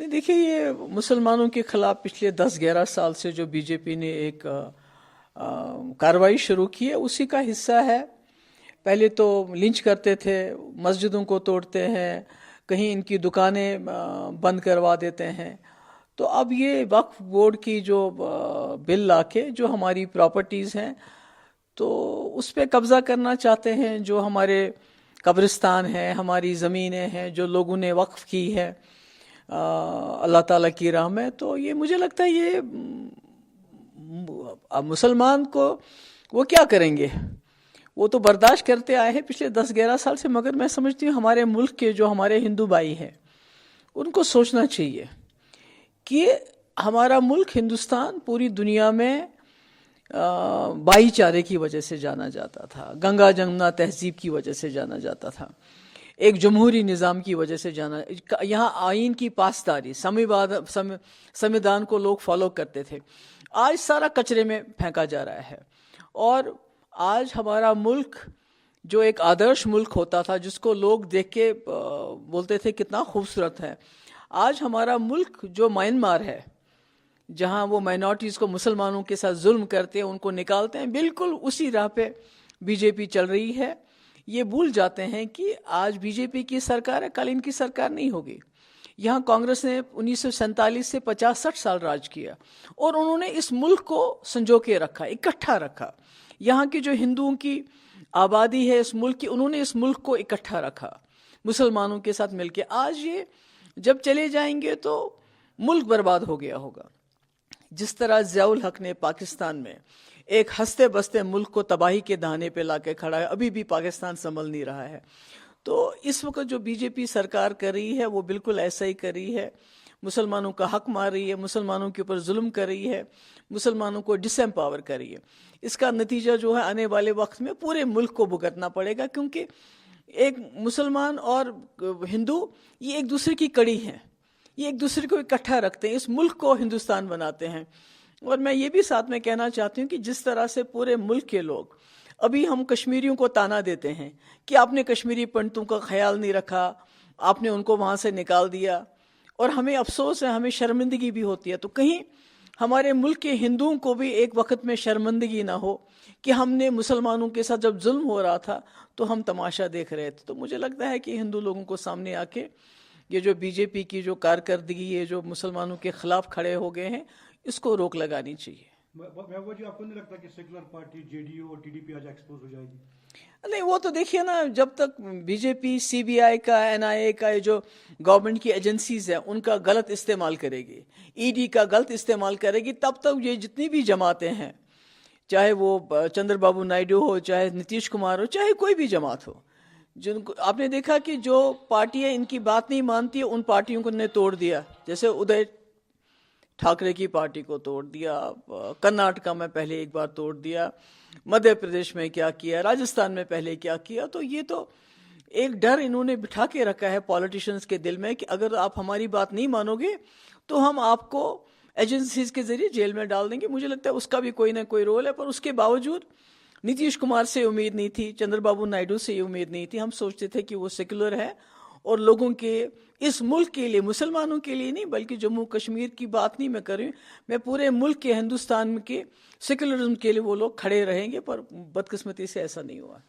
नहीं, देखिए, ये मुसलमानों के खिलाफ पिछले 10-11 साल से जो बीजेपी ने एक कार्रवाई शुरू की है, उसी का हिस्सा है। पहले तो लिंच करते थे, मस्जिदों को तोड़ते हैं, कहीं इनकी दुकानें बंद करवा देते हैं। तो अब ये वक्फ बोर्ड की जो बिल लाके जो हमारी प्रॉपर्टीज़ हैं, तो उस पर कब्ज़ा करना चाहते हैं। जो हमारे कब्रिस्तान हैं, हमारी ज़मीनें हैं, जो लोगों ने वक्फ की है अल्लाह ताला की राह में, तो ये मुझे लगता है ये अब मुसलमान को वो क्या करेंगे, वो तो बर्दाश्त करते आए हैं पिछले 10-11 साल से। मगर मैं समझती हूँ हमारे मुल्क के जो हमारे हिंदू भाई हैं, उनको सोचना चाहिए कि हमारा मुल्क हिंदुस्तान पूरी दुनिया में भाईचारे की वजह से जाना जाता था, गंगा जमुना तहजीब की वजह से जाना जाता था, एक जमहूरी निज़ाम की वजह से जाना। यहाँ आइन की पासदारी, संविधान को लोग फॉलो करते थे। आज सारा कचरे में फेंका जा रहा है। और आज हमारा मुल्क जो एक आदर्श मुल्क होता था, जिसको लोग देख के बोलते थे कितना खूबसूरत है, आज हमारा मुल्क जो म्यांमार है, जहाँ वो माइनॉरिटीज़ को, मुसलमानों के साथ जुल्म करते हैं, उनको निकालते हैं, बिल्कुल उसी राह पे बीजेपी चल रही है। ये भूल जाते हैं कि आज बीजेपी की सरकार है, कल इनकी सरकार नहीं होगी। यहाँ कांग्रेस ने 1947 से 50-60 साल राज किया और उन्होंने इस मुल्क को संजो के रखा, इकट्ठा रखा। यहाँ की जो हिंदुओं की आबादी है इस मुल्क की, उन्होंने इस मुल्क को इकट्ठा रखा मुसलमानों के साथ मिलके। आज ये जब चले जाएंगे तो मुल्क बर्बाद हो गया होगा। जिस तरह ज़ियाउल हक ने पाकिस्तान में एक हंसते बसते मुल्क को तबाही के दहाने पे लाके खड़ा है, अभी भी पाकिस्तान संभल नहीं रहा है। तो इस वक्त जो बीजेपी सरकार कर रही है वो बिल्कुल ऐसा ही कर रही है। मुसलमानों का हक मार रही है, मुसलमानों के ऊपर जुल्म कर रही है, मुसलमानों को डिसएम्पावर कर रही है। इसका नतीजा जो है आने वाले वक्त में पूरे मुल्क को भुगतना पड़ेगा, क्योंकि एक मुसलमान और हिंदू ये एक दूसरे की कड़ी हैं, ये एक दूसरे को इकट्ठा रखते हैं, इस मुल्क को हिंदुस्तान बनाते हैं। और मैं ये भी साथ में कहना चाहती हूँ कि जिस तरह से पूरे मुल्क के लोग, अभी हम कश्मीरियों को ताना देते हैं कि आपने कश्मीरी पंडितों का ख्याल नहीं रखा, आपने उनको वहाँ से निकाल दिया, और हमें अफसोस है, हमें शर्मिंदगी भी होती है। तो कहीं हमारे मुल्क के हिंदुओं को भी एक वक्त में शर्मिंदगी ना हो कि हमने मुसलमानों के साथ जब जुल्म हो रहा था तो हम तमाशा देख रहे थे। तो मुझे लगता है कि हिंदू लोगों को सामने आके ये जो बीजेपी की जो कारकर्दगी, ये जो मुसलमानों के खिलाफ खड़े हो गए हैं, इसको रोक लगानी चाहिए। महबूबा जी, आपको नहीं लगता कि सेकुलर पार्टी जेडीयू और टीडीपी आज एक्सपोज हो जाएगी? नहीं, वो तो देखिए ना, जब तक बीजेपी सीबीआई का, एनआईए का, ये जो गवर्नमेंट की एजेंसीज है उनका गलत इस्तेमाल करेगी, ईडी का गलत इस्तेमाल करेगी, तब तक ये जितनी भी जमातें हैं, चाहे वो चंद्रबाबू नायडू हो, चाहे नीतीश कुमार हो, चाहे कोई भी जमात हो, जिनको आपने देखा कि जो पार्टियां इनकी बात नहीं मानती है उन पार्टियों को ने तोड़ दिया। जैसे उदय ठाकरे की पार्टी को तोड़ दिया, कर्नाटका में पहले एक बार तोड़ दिया, मध्य प्रदेश में क्या किया, राजस्थान में पहले क्या किया। तो ये तो एक डर इन्होंने बिठा के रखा है पॉलिटिशियंस के दिल में कि अगर आप हमारी बात नहीं मानोगे तो हम आपको एजेंसीज के जरिए जेल में डाल देंगे। मुझे लगता है उसका भी कोई ना कोई रोल है, पर उसके बावजूद नीतीश कुमार से उम्मीद नहीं थी, चंद्रबाबू नायडू से उम्मीद नहीं थी। हम सोचते थे कि वो सेकुलर है और लोगों के, इस मुल्क के लिए, मुसलमानों के लिए नहीं बल्कि जम्मू कश्मीर की बात नहीं मैं कर रही हूँ, मैं पूरे मुल्क के, हिंदुस्तान के सेकुलरिज्म के लिए वो लोग खड़े रहेंगे। पर बदकिस्मती से ऐसा नहीं हुआ।